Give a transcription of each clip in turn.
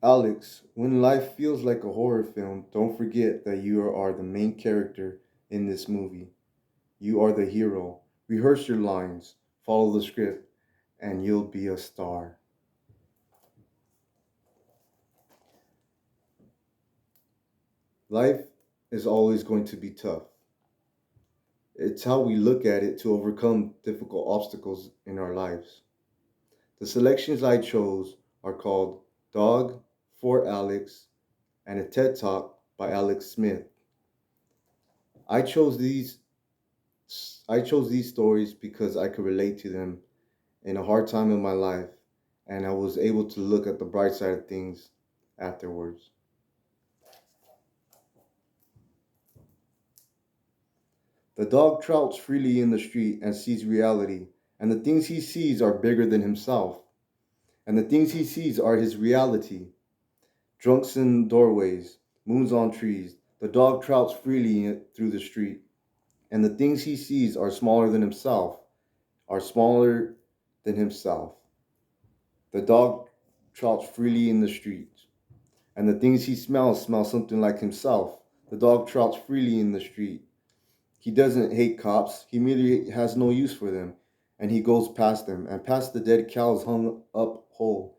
Alex, when life feels like a horror film, don't forget that you are the main character in this movie. You are the hero. Rehearse your lines, follow the script, and you'll be a star. Life is always going to be tough. It's how we look at it to overcome difficult obstacles in our lives. The selections I chose are called Dog for Alex and a TED Talk by Alex Smith. I chose these I chose these stories because I could relate to them in a hard time in my life and I was able to look at the bright side of things afterwards. The dog trouts freely in the street and sees reality, and the things he sees are bigger than himself, and the things he sees are his reality. Drunks in doorways, moons on trees, the dog trouts freely through the street, and the things he sees are smaller than himself. The dog trouts freely in the street, and the things he smells smell something like himself. The dog trouts freely in the street. He doesn't hate cops, he merely has no use for them, and he goes past them and past the dead cows hung up whole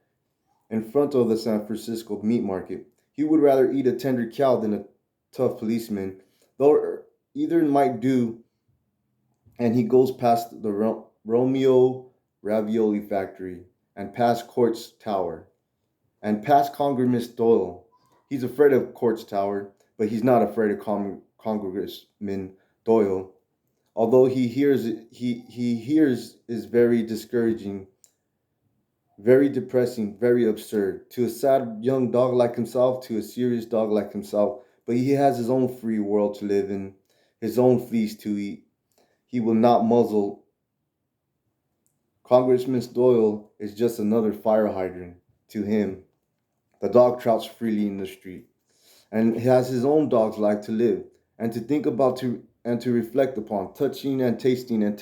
in front of the San Francisco meat market. He would rather eat a tender cow than a tough policeman, though either might do, and he goes past the Romeo Ravioli factory and past Court's Tower and past Congressman Doyle. He's afraid of Court's Tower, but he's not afraid of Congressman Doyle. Although he hears is very discouraging, very depressing, very absurd. To a sad young dog like himself, to a serious dog like himself, but he has his own free world to live in, his own fleas to eat. He will not muzzle. Congressman Doyle is just another fire hydrant to him. The dog trouts freely in the street, and he has his own dog's life to live, and to think about to reflect upon, touching and tasting and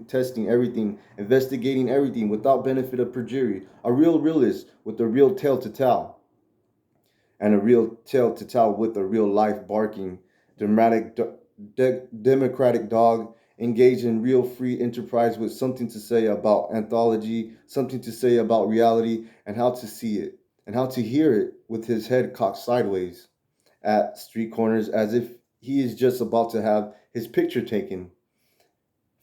testing everything, investigating everything without benefit of perjury. A real realist with a real tale to tell, and a real tale to tell with a real life barking, dramatic, democratic dog engaged in real free enterprise with something to say about anthology, something to say about reality, and how to see it, and how to hear it with his head cocked sideways at street corners as if he is just about to have his picture taken.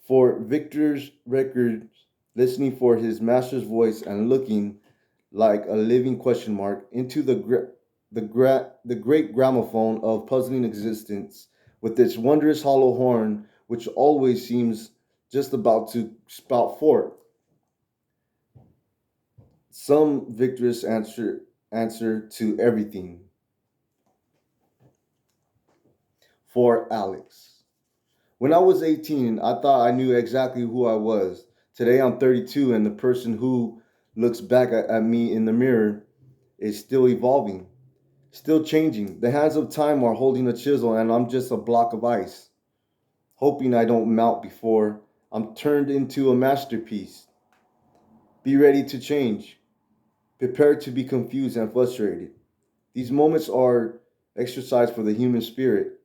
For Victor's records, listening for his master's voice and looking like a living question mark into the great gramophone of puzzling existence with its wondrous hollow horn which always seems just about to spout forth some victorious answer to everything. For Alex. When I was 18, I thought I knew exactly who I was. Today I'm 32, and the person who looks back at me in the mirror is still evolving, still changing. The hands of time are holding a chisel, and I'm just a block of ice, hoping I don't melt before I'm turned into a masterpiece. Be ready to change, prepared to be confused and frustrated. These moments are exercise for the human spirit.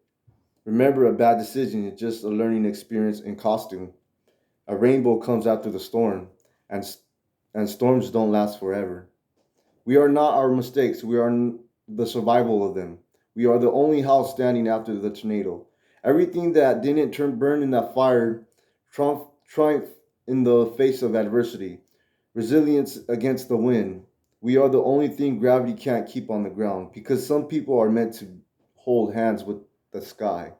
Remember, a bad decision is just a learning experience in costume. A rainbow comes after the storm, and and storms don't last forever. We are not our mistakes. We are the survival of them. We are the only house standing after the tornado. Everything that didn't turn burn in that fire triumph in the face of adversity. Resilience against the wind. We are the only thing gravity can't keep on the ground because some people are meant to hold hands with the sky.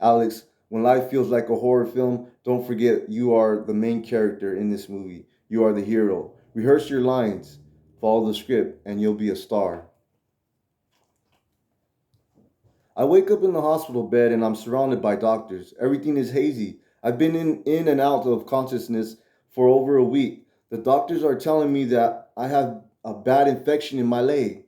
Alex, when life feels like a horror film, don't forget you are the main character in this movie. You are the hero. Rehearse your lines, follow the script, and you'll be a star. I wake up in the hospital bed and I'm surrounded by doctors. Everything is hazy. I've been in and out of consciousness for over a week. The doctors are telling me that I have a bad infection in my leg.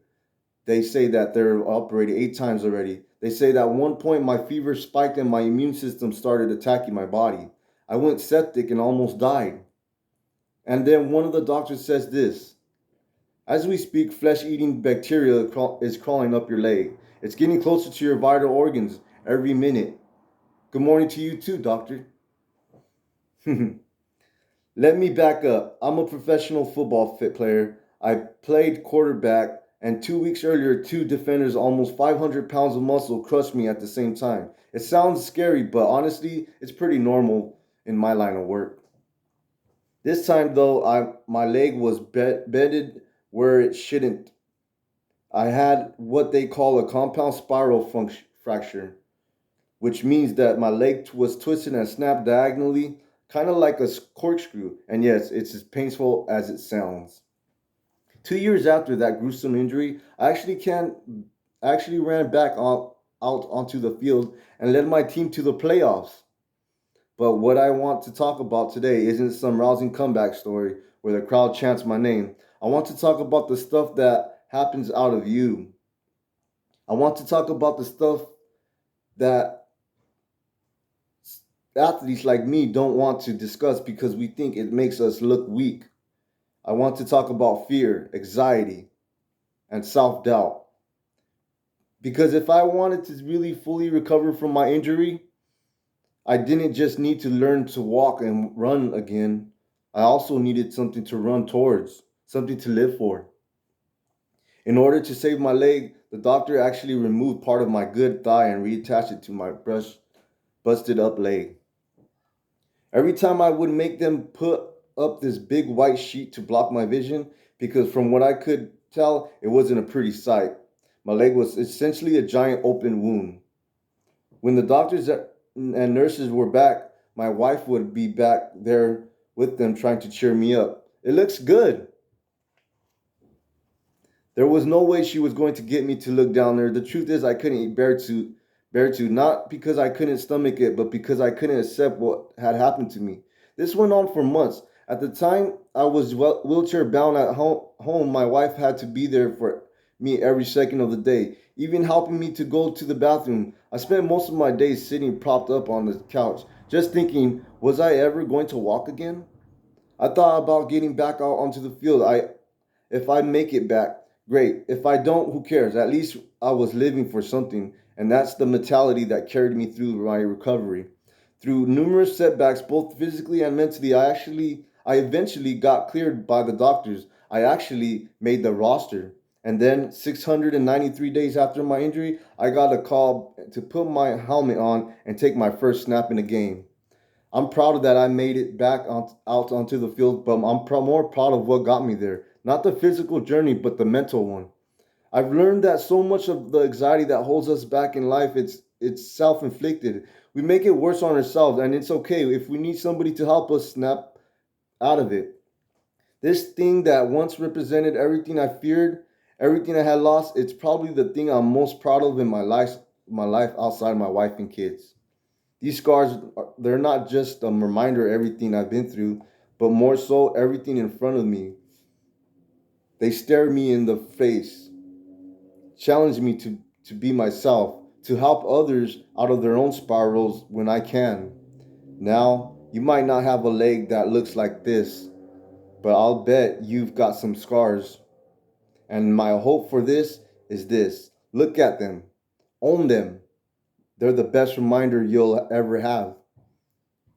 They say that they're operating 8 times already. They say that at one point my fever spiked and my immune system started attacking my body. I went septic and almost died. And then one of the doctors says this: As we speak, flesh-eating bacteria is crawling up your leg. It's getting closer to your vital organs every minute. Good morning to you too, doctor. Let me back up. I'm a professional football fit player. I played quarterback, and 2 weeks earlier, two defenders, almost 500 pounds of muscle, crushed me at the same time. It sounds scary, but honestly, it's pretty normal in my line of work. This time, though, my leg was bedded where it shouldn't. I had what they call a compound spiral fracture, which means that my leg was twisted and snapped diagonally, kind of like a corkscrew. And yes, it's as painful as it sounds. 2 years after that gruesome injury, I actually ran back out onto the field and led my team to the playoffs. But what I want to talk about today isn't some rousing comeback story where the crowd chants my name. I want to talk about the stuff that happens out of you. I want to talk about the stuff that athletes like me don't want to discuss because we think it makes us look weak. I want to talk about fear, anxiety, and self doubt. Because if I wanted to really fully recover from my injury, I didn't just need to learn to walk and run again. I also needed something to run towards, something to live for. In order to save my leg, the doctor actually removed part of my good thigh and reattached it to my busted up leg. Every time I would make them put up this big white sheet to block my vision, because from what I could tell, it wasn't a pretty sight. My leg was essentially a giant open wound. When the doctors and nurses were back, my wife would be back there with them trying to cheer me up. It looks good. There was no way she was going to get me to look down there. The truth is, I couldn't bear to, not because I couldn't stomach it, but because I couldn't accept what had happened to me. This went on for months. At the time, I was wheelchair bound at home. My wife had to be there for me every second of the day, even helping me to go to the bathroom. I spent most of my days sitting propped up on the couch, just thinking, was I ever going to walk again? I thought about getting back out onto the field. If I make it back, great. If I don't, who cares? At least I was living for something. And that's the mentality that carried me through my recovery. Through numerous setbacks, both physically and mentally, I eventually got cleared by the doctors. I actually made the roster. And then 693 days after my injury, I got a call to put my helmet on and take my first snap in a game. I'm proud of that I made it back out onto the field, but I'm more proud of what got me there. Not the physical journey, but the mental one. I've learned that so much of the anxiety that holds us back in life, it's self-inflicted. We make it worse on ourselves, and it's okay if we need somebody to help us snap out of it. This thing that once represented everything I feared, everything I had lost, it's probably the thing I'm most proud of in my life outside my wife and kids. These scars, they're not just a reminder of everything I've been through, but more so everything in front of me. They stare me in the face, challenge me to be myself, to help others out of their own spirals when I can. Now, you might not have a leg that looks like this, but I'll bet you've got some scars. And my hope for this is this: look at them, own them. They're the best reminder you'll ever have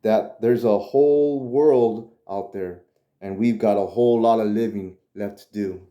that there's a whole world out there and we've got a whole lot of living left to do.